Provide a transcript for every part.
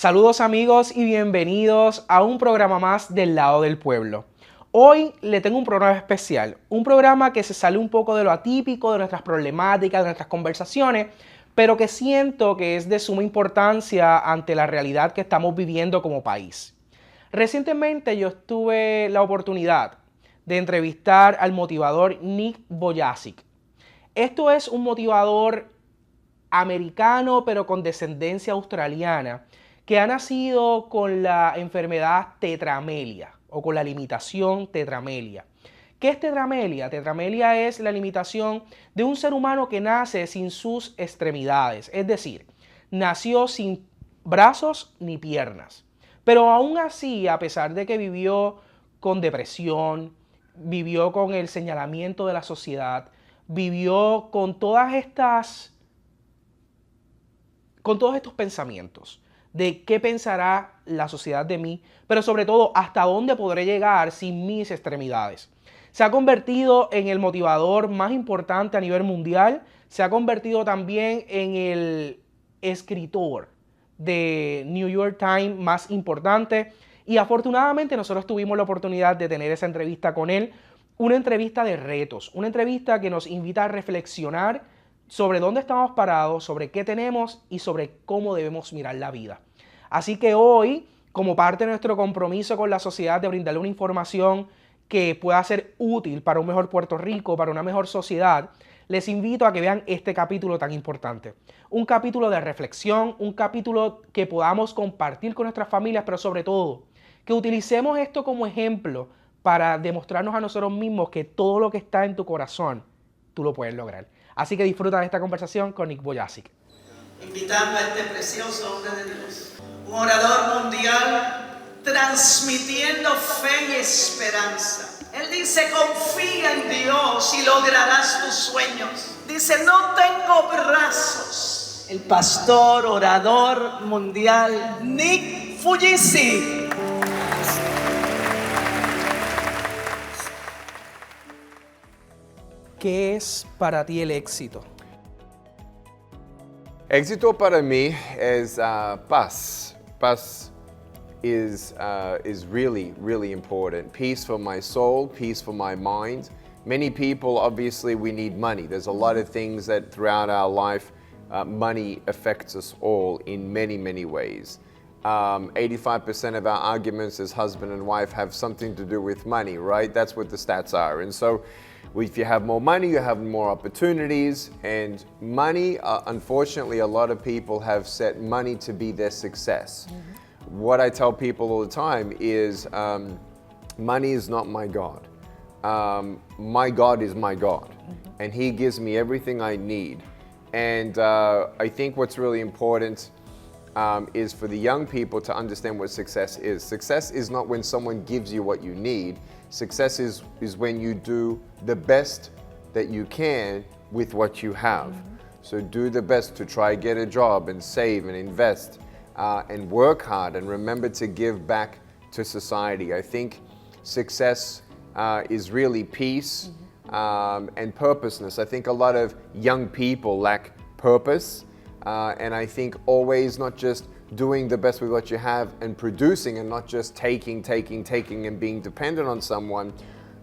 Saludos amigos y bienvenidos a un programa más del Lado del Pueblo. Hoy le tengo un programa especial, un programa que se sale un poco de lo atípico, de nuestras problemáticas, de nuestras conversaciones, pero que siento que es de suma importancia ante la realidad que estamos viviendo como país. Recientemente yo tuve la oportunidad de entrevistar al motivador Nick Vujicic. Esto es un motivador americano pero con descendencia australiana que ha nacido con la enfermedad tetramelia o con la limitación tetramelia. ¿Qué es tetramelia? Tetramelia es la limitación de un ser humano que nace sin sus extremidades, es decir, nació sin brazos ni piernas. Pero aún así, a pesar de que vivió con depresión, vivió con el señalamiento de la sociedad, vivió con todos estos pensamientos de qué pensará la sociedad de mí, pero sobre todo hasta dónde podré llegar sin mis extremidades. Se ha convertido en el motivador más importante a nivel mundial, se ha convertido también en el escritor de New York Times más importante y afortunadamente nosotros tuvimos la oportunidad de tener esa entrevista con él, una entrevista de retos, una entrevista que nos invita a reflexionar sobre dónde estamos parados, sobre qué tenemos y sobre cómo debemos mirar la vida. Así que hoy, como parte de nuestro compromiso con la sociedad de brindarle una información que pueda ser útil para un mejor Puerto Rico, para una mejor sociedad, les invito a que vean este capítulo tan importante. Un capítulo de reflexión, un capítulo que podamos compartir con nuestras familias, pero sobre todo, que utilicemos esto como ejemplo para demostrarnos a nosotros mismos que todo lo que está en tu corazón, tú lo puedes lograr. Así que disfruta de esta conversación con Nick Vujicic. Invitando a este precioso hombre de Dios, un orador mundial, transmitiendo fe y esperanza. Él dice, confía en Dios y lograrás tus sueños. Dice, no tengo brazos. El pastor, orador mundial, Nick Vujicic. ¿Qué es para ti el éxito? Éxito para mí es paz. Paz is really, really important. Peace for my soul, peace for my mind. Many people, obviously, we need money. There's a lot of things that throughout our life, money affects us all in many, many ways. 85% of our arguments as husband and wife have something to do with money, right? That's what the stats are. And so if you have more money, you have more opportunities. And money, unfortunately, a lot of people have set money to be their success. Mm-hmm. What I tell people all the time is money is not my God. My God is my God. Mm-hmm. And He gives me everything I need. And I think what's really important is for the young people to understand what success is. Success is not when someone gives you what you need. Success is when you do the best that you can with what you have. Mm-hmm. So do the best to try get a job and save and invest and work hard and remember to give back to society. I think success is really peace and purposeness. I think a lot of young people lack purpose and I think always not just doing the best with what you have and producing and not just taking and being dependent on someone,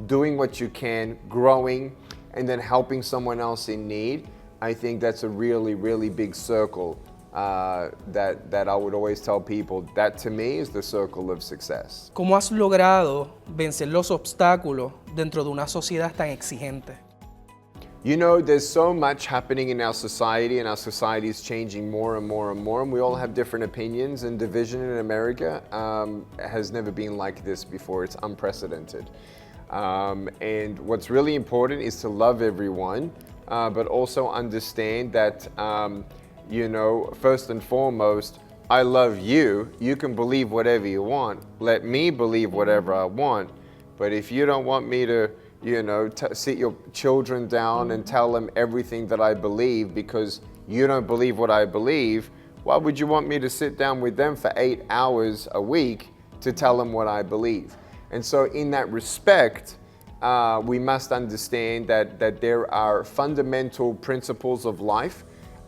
doing what you can, growing, and then helping someone else in need. I think that's a really, really big circle that I would always tell people. That to me is the circle of success. ¿Cómo has logrado vencer los obstáculos dentro de una sociedad tan exigente? You know, there's so much happening in our society, and our society is changing more and more and more, and we all have different opinions, and division in America has never been like this before. It's unprecedented. And what's really important is to love everyone, but also understand that, you know, first and foremost, I love you. You can believe whatever you want. Let me believe whatever I want. But if you don't want me to, you know, sit your children down and tell them everything that I believe because you don't believe what I believe, why would you want me to sit down with them for 8 hours a week to tell them what I believe? And so in that respect, we must understand that there are fundamental principles of life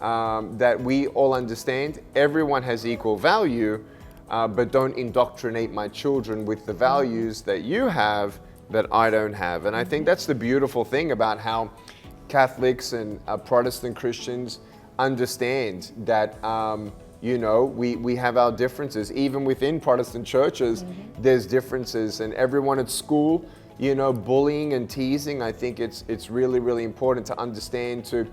that we all understand everyone has equal value, but don't indoctrinate my children with the values that you have that I don't have. And I think that's the beautiful thing about how Catholics and Protestant Christians understand that we have our differences. Even within Protestant churches, there's differences, and everyone at school, bullying and teasing, I think it's really, really important to understand to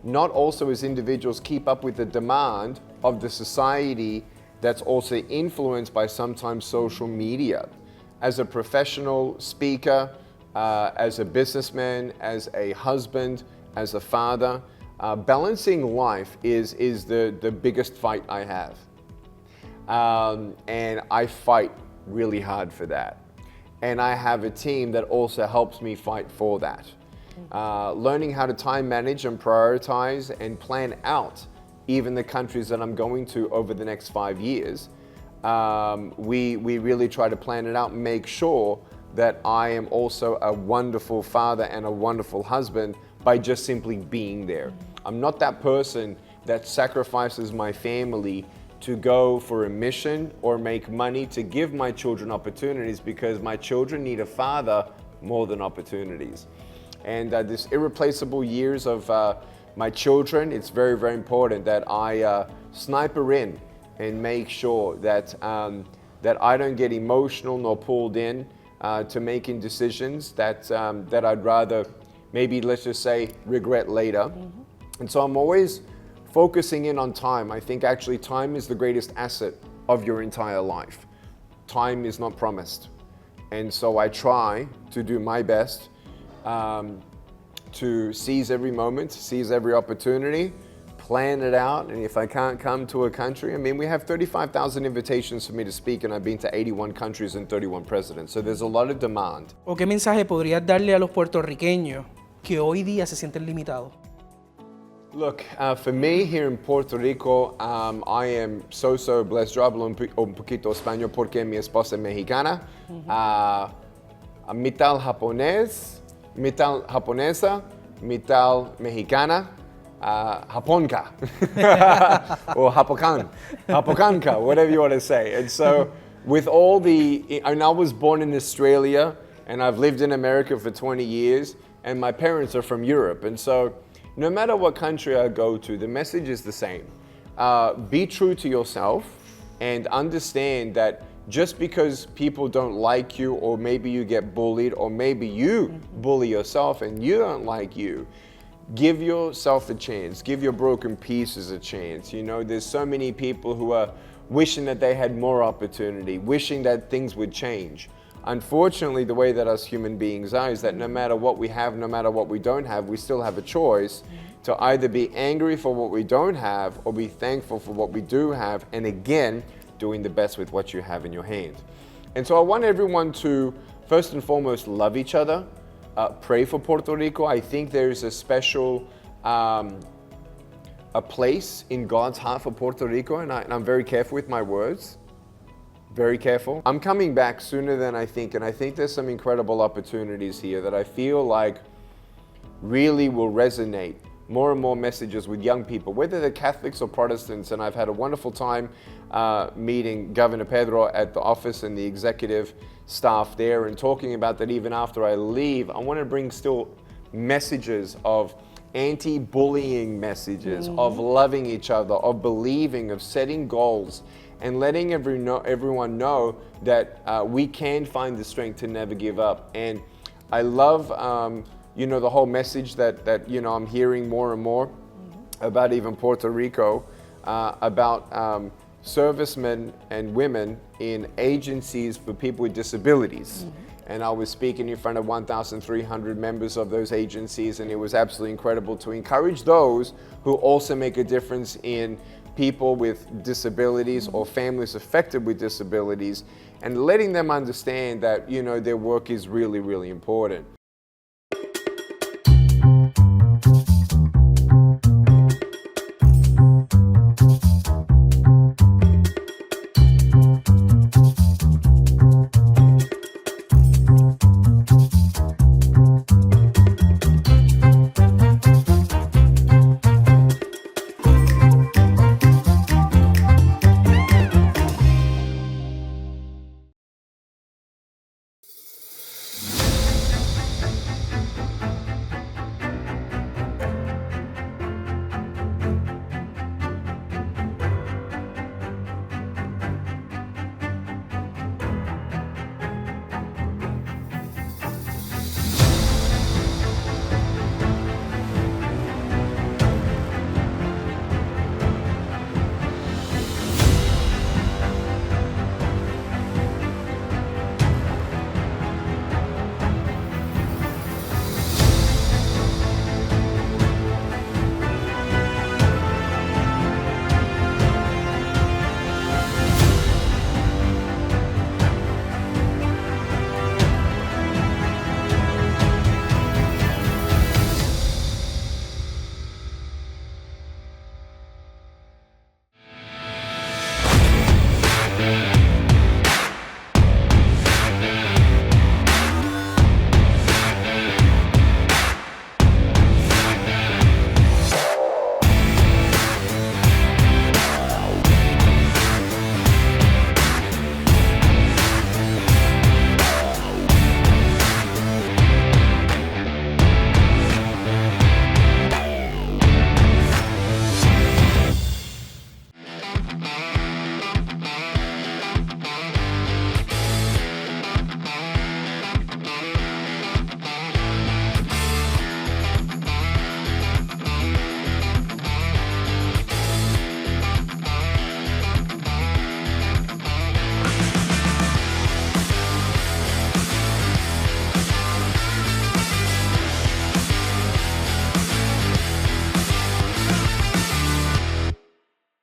not also as individuals keep up with the demand of the society that's also influenced by sometimes social media. As a professional speaker, as a businessman, as a husband, as a father, balancing life is the biggest fight I have. And I fight really hard for that. And I have a team that also helps me fight for that. Learning how to time manage and prioritize and plan out even the countries that I'm going to over the next 5 years. We really try to plan it out and make sure that I am also a wonderful father and a wonderful husband by just simply being there. I'm not that person that sacrifices my family to go for a mission or make money to give my children opportunities, because my children need a father more than opportunities. And this irreplaceable years of my children, it's very, very important that I sniper in and make sure that I don't get emotional nor pulled in to making decisions that I'd rather maybe, let's just say, regret later. And so I'm always focusing in on time. I think actually time is the greatest asset of your entire life. Time is not promised. And so I try to do my best to seize every moment, seize every opportunity, plan it out. And if I can't come to a country, we have 35,000 invitations for me to speak, and I've been to 81 countries and 31 presidents. So there's a lot of demand. ¿O qué mensaje podrías darle a los puertorriqueños que hoy día se sienten limitados? Look, for me here in Puerto Rico, I am so blessed. Yo hablo un poquito español porque mi esposa es mexicana. Mitad japonés, mitad japonesa, mitad mexicana, Japonka, or Hapokanka, whatever you want to say. And so with all and I was born in Australia, and I've lived in America for 20 years, and my parents are from Europe. And so no matter what country I go to, the message is the same. Be true to yourself and understand that just because people don't like you, or maybe you get bullied, or maybe you bully yourself and you don't like you, give yourself a chance. Give your broken pieces a chance. There's so many people who are wishing that they had more opportunity, wishing that things would change. Unfortunately, the way that us human beings are is that no matter what we have, no matter what we don't have, we still have a choice to either be angry for what we don't have or be thankful for what we do have, and again, doing the best with what you have in your hand. And so I want everyone to, first and foremost, love each other, pray for Puerto Rico. I think there's a special a place in God's heart for Puerto Rico, and I'm very careful with my words. Very careful. I'm coming back sooner than I think, and I think there's some incredible opportunities here that I feel like really will resonate. More and more messages with young people, whether they're Catholics or Protestants. And I've had a wonderful time meeting Governor Pedro at the office and the executive staff there, and talking about that even after I leave, I want to bring still messages of anti-bullying messages, of loving each other, of believing, of setting goals, and letting everyone know that we can find the strength to never give up. And I love the whole message that I'm hearing more and more about even Puerto Rico, about servicemen and women in agencies for people with disabilities. And I was speaking in front of 1,300 members of those agencies, and it was absolutely incredible to encourage those who also make a difference in people with disabilities or families affected with disabilities, and letting them understand that their work is really, really important.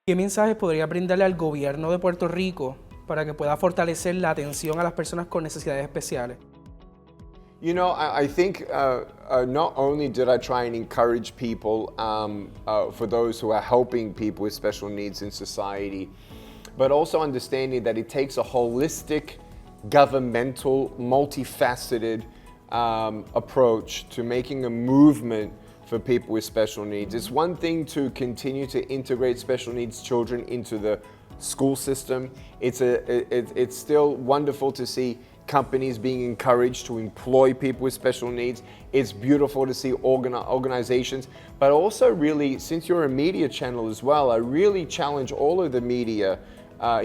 ¿Qué mensajes podría brindarle al gobierno de Puerto Rico para que pueda fortalecer la atención a las personas con necesidades especiales? You know, I think not only did I try and encourage people for those who are helping people with special needs in society, but also understanding that it takes a holistic, governmental, multifaceted approach to making a movement for people with special needs. It's one thing to continue to integrate special needs children into the school system. It's still wonderful to see companies being encouraged to employ people with special needs. It's beautiful to see organizations, but also really, since you're a media channel as well, I really challenge all of the media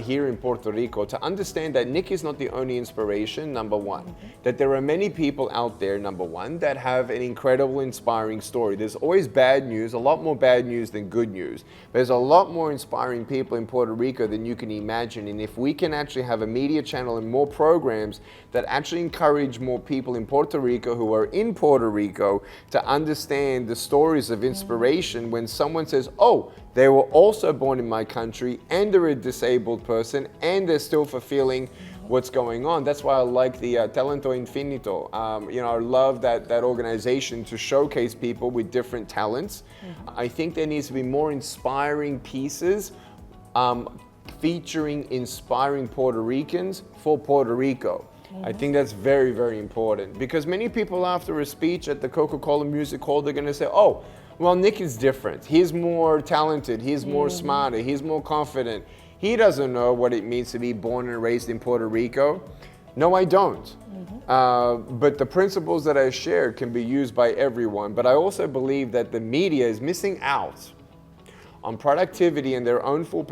here in Puerto Rico to understand that Nick is not the only inspiration, number one. That there are many people out there, number one, that have an incredible, inspiring story. There's always bad news, a lot more bad news than good news. There's a lot more inspiring people in Puerto Rico than you can imagine. And if we can actually have a media channel and more programs that actually encourage more people in Puerto Rico who are in Puerto Rico to understand the stories of inspiration when someone says, oh, they were also born in my country and they're a disabled person and they're still fulfilling what's going on. That's why I like the Talento Infinito. You know, I love that organization to showcase people with different talents. I think there needs to be more inspiring pieces featuring inspiring Puerto Ricans for Puerto Rico. I think that's very, very important because many people after a speech at the Coca-Cola Music Hall, they're going to say, oh, well, Nick is different. He's more talented. He's more smarter. He's more confident. He doesn't know what it means to be born and raised in Puerto Rico. No, I don't. But the principles that I share can be used by everyone. But I also believe that the media is missing out on productivity and their own full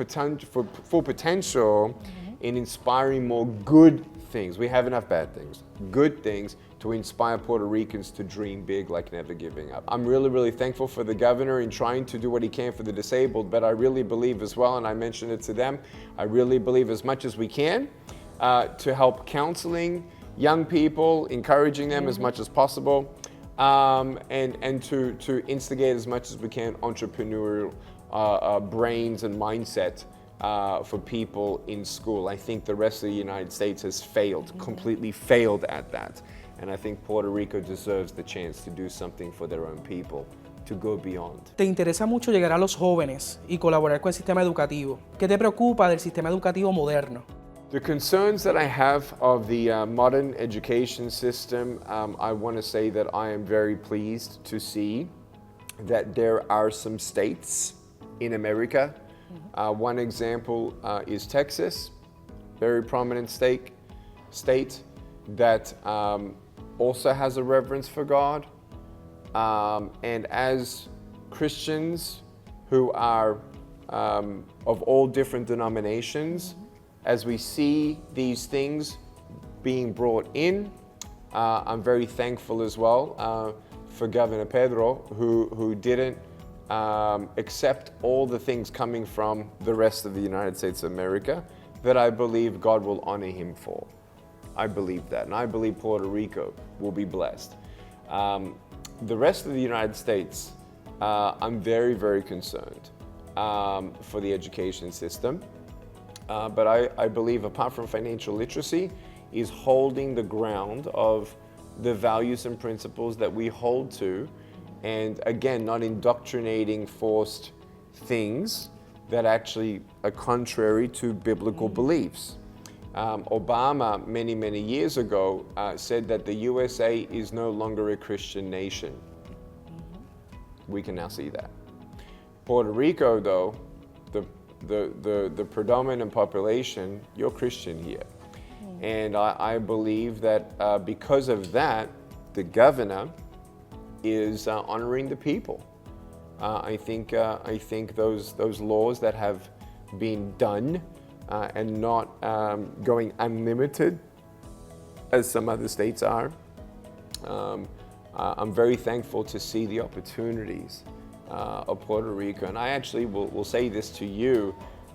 potential in inspiring more good things. We have enough bad things. Good things to inspire Puerto Ricans to dream big like never giving up. I'm really, really thankful for the governor in trying to do what he can for the disabled, but I really believe as well, and I mentioned it to them, I really believe as much as we can to help counseling young people, encouraging them as much as possible, and to instigate as much as we can entrepreneurial brains and mindset for people in school. I think the rest of the United States has failed, completely failed at that. And I think Puerto Rico deserves the chance to do something for their own people, to go beyond. Te interesa mucho llegar a los jóvenes y colaborar con el sistema educativo. ¿Qué te preocupa del sistema educativo moderno? The concerns that I have of the modern education system, I want to say that I am very pleased to see that there are some states in America. One example is Texas, very prominent state that also has a reverence for God. And as Christians who are of all different denominations, as we see these things being brought in, I'm very thankful as well for Governor Pedro, who didn't accept all the things coming from the rest of the United States of America that I believe God will honor him for. I believe that, and I believe Puerto Rico will be blessed. The rest of the United States, I'm very, very concerned for the education system. But I believe, apart from financial literacy, is holding the ground of the values and principles that we hold to, and again, not indoctrinating forced things that actually are contrary to biblical beliefs. Obama, many, many years ago, said that the USA is no longer a Christian nation. We can now see that. Puerto Rico, though, the predominant population, you're Christian here. And I believe that because of that, the governor is honoring the people. I think those laws that have been done and not going unlimited, as some other states are, I'm very thankful to see the opportunities of Puerto Rico. And I actually will say this to you.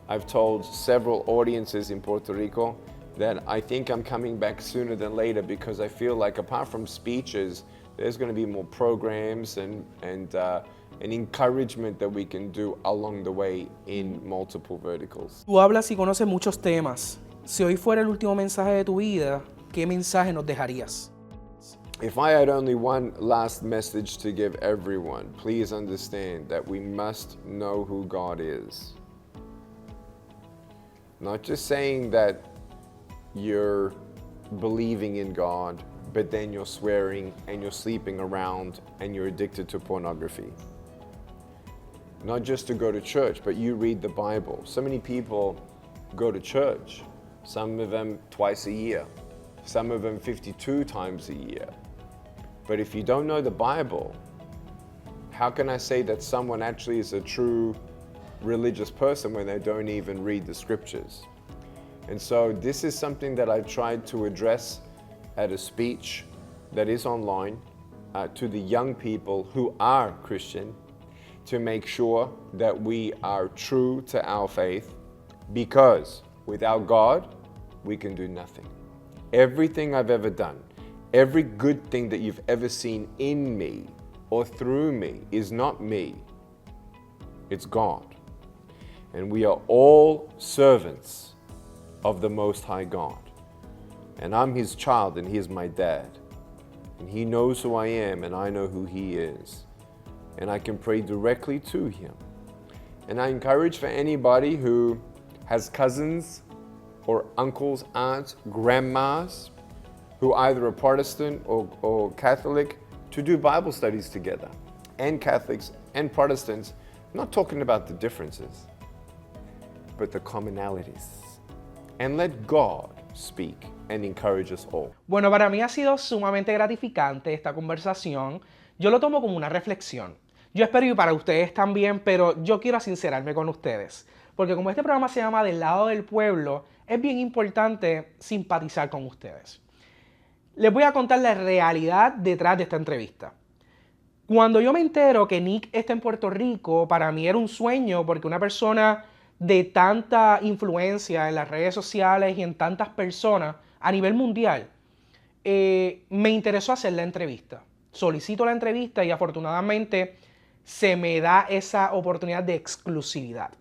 I've told several audiences in Puerto Rico that I think I'm coming back sooner than later, because I feel like apart from speeches, there's going to be more programs and and encouragement that we can do along the way in multiple verticals. Tú hablas y conoces muchos temas. Si hoy fuera el último mensaje de tu vida, ¿qué mensaje nos dejarías? If I had only one last message to give everyone, please understand that we must know who God is. Not just saying that you're believing in God, but then you're swearing and you're sleeping around and you're addicted to pornography. Not just to go to church, but you read the Bible. So many people go to church, some of them twice a year, some of them 52 times a year. But if you don't know the Bible, how can I say that someone actually is a true religious person when they don't even read the scriptures? And so this is something that I tried to address at a speech that is online to the young people who are Christian, to make sure that we are true to our faith, because without God, we can do nothing. Everything I've ever done, every good thing that you've ever seen in me or through me is not me, it's God. And we are all servants of the Most High God. And I'm His child and He's my dad. And He knows who I am and I know who He is. And I can pray directly to Him. And I encourage for anybody who has cousins or uncles, aunts, grandmas, who either are Protestant or Catholic, to do Bible studies together. And Catholics and Protestants, I'm not talking about the differences, but the commonalities. And let God speak and encourage us all. Bueno, para mí ha sido sumamente gratificante esta conversación. Yo lo tomo como una reflexión. Yo espero y para ustedes también, pero yo quiero sincerarme con ustedes. Porque como este programa se llama Del Lado del Pueblo, es bien importante simpatizar con ustedes. Les voy a contar la realidad detrás de esta entrevista. Cuando yo me entero que Nick está en Puerto Rico, para mí era un sueño, porque una persona de tanta influencia en las redes sociales y en tantas personas a nivel mundial, me interesó hacer la entrevista. Solicito la entrevista y afortunadamente se me da esa oportunidad de exclusividad.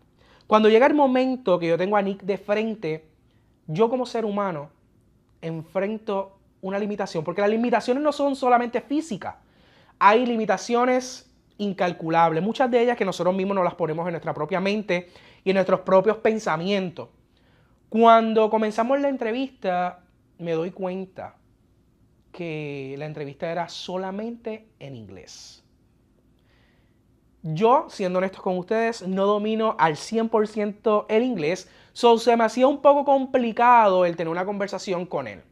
Cuando llega el momento que yo tengo a Nick de frente, yo como ser humano enfrento una limitación, porque las limitaciones no son solamente físicas, hay limitaciones incalculables, muchas de ellas que nosotros mismos nos las ponemos en nuestra propia mente y en nuestros propios pensamientos. Cuando comenzamos la entrevista, me doy cuenta que la entrevista era solamente en inglés. Yo, siendo honesto con ustedes, no domino al 100% el inglés, se me hacía un poco complicado el tener una conversación con él.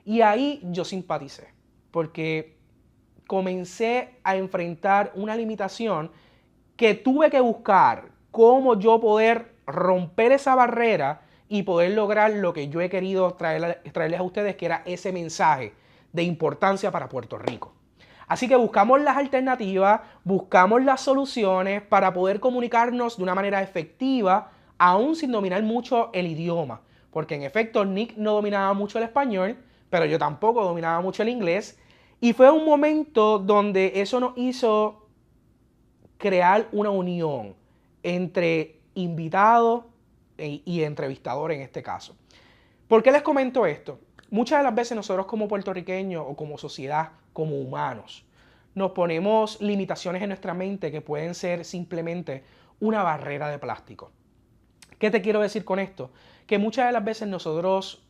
Y ahí yo simpaticé, porque comencé a enfrentar una limitación que tuve que buscar cómo yo poder romper esa barrera y poder lograr lo que yo he querido traerles a ustedes, que era ese mensaje de importancia para Puerto Rico. Así que buscamos las alternativas, buscamos las soluciones para poder comunicarnos de una manera efectiva, aún sin dominar mucho el idioma. Porque en efecto Nick no dominaba mucho el español, pero yo tampoco dominaba mucho el inglés. Y fue un momento donde eso nos hizo crear una unión entre invitado y entrevistador en este caso. ¿Por qué les comento esto? Muchas de las veces nosotros como puertorriqueños o como sociedad, como humanos, nos ponemos limitaciones en nuestra mente que pueden ser simplemente una barrera de plástico. ¿Qué te quiero decir con esto? Que muchas de las veces nosotros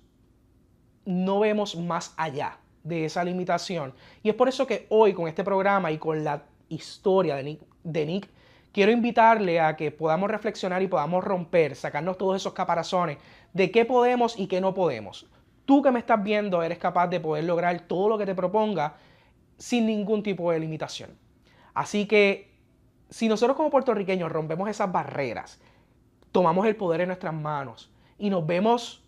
no vemos más allá de esa limitación. Y es por eso que hoy con este programa y con la historia de Nick, quiero invitarle a que podamos reflexionar y podamos romper, sacarnos todos esos caparazones de qué podemos y qué no podemos. Tú que me estás viendo eres capaz de poder lograr todo lo que te proponga sin ningún tipo de limitación. Así que si nosotros como puertorriqueños rompemos esas barreras, tomamos el poder en nuestras manos y nos vemos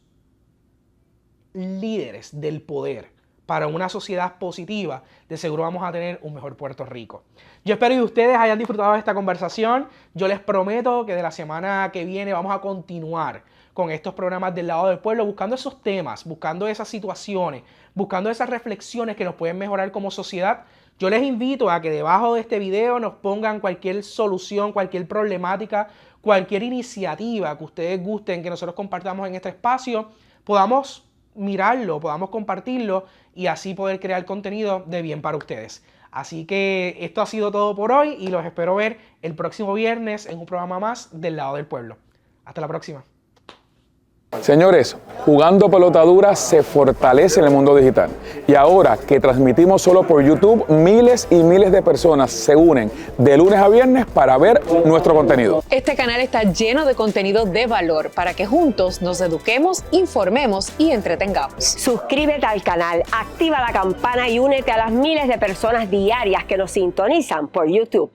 líderes del poder para una sociedad positiva, de seguro vamos a tener un mejor Puerto Rico. Yo espero que ustedes hayan disfrutado de esta conversación. Yo les prometo que de la semana que viene vamos a continuar con estos programas del Lado del Pueblo, buscando esos temas, buscando esas situaciones, buscando esas reflexiones que nos pueden mejorar como sociedad, Yo les invito a que debajo de este video nos pongan cualquier solución, cualquier problemática, cualquier iniciativa que ustedes gusten que nosotros compartamos en este espacio, podamos mirarlo, podamos compartirlo y así poder crear contenido de bien para ustedes. Así que esto ha sido todo por hoy y los espero ver el próximo viernes en un programa más del Lado del Pueblo. Hasta la próxima. Señores, jugando pelota dura se fortalece en el mundo digital. Y ahora que transmitimos solo por YouTube, miles y miles de personas se unen de lunes a viernes para ver nuestro contenido. Este canal está lleno de contenido de valor para que juntos nos eduquemos, informemos y entretengamos. Suscríbete al canal, activa la campana y únete a las miles de personas diarias que nos sintonizan por YouTube.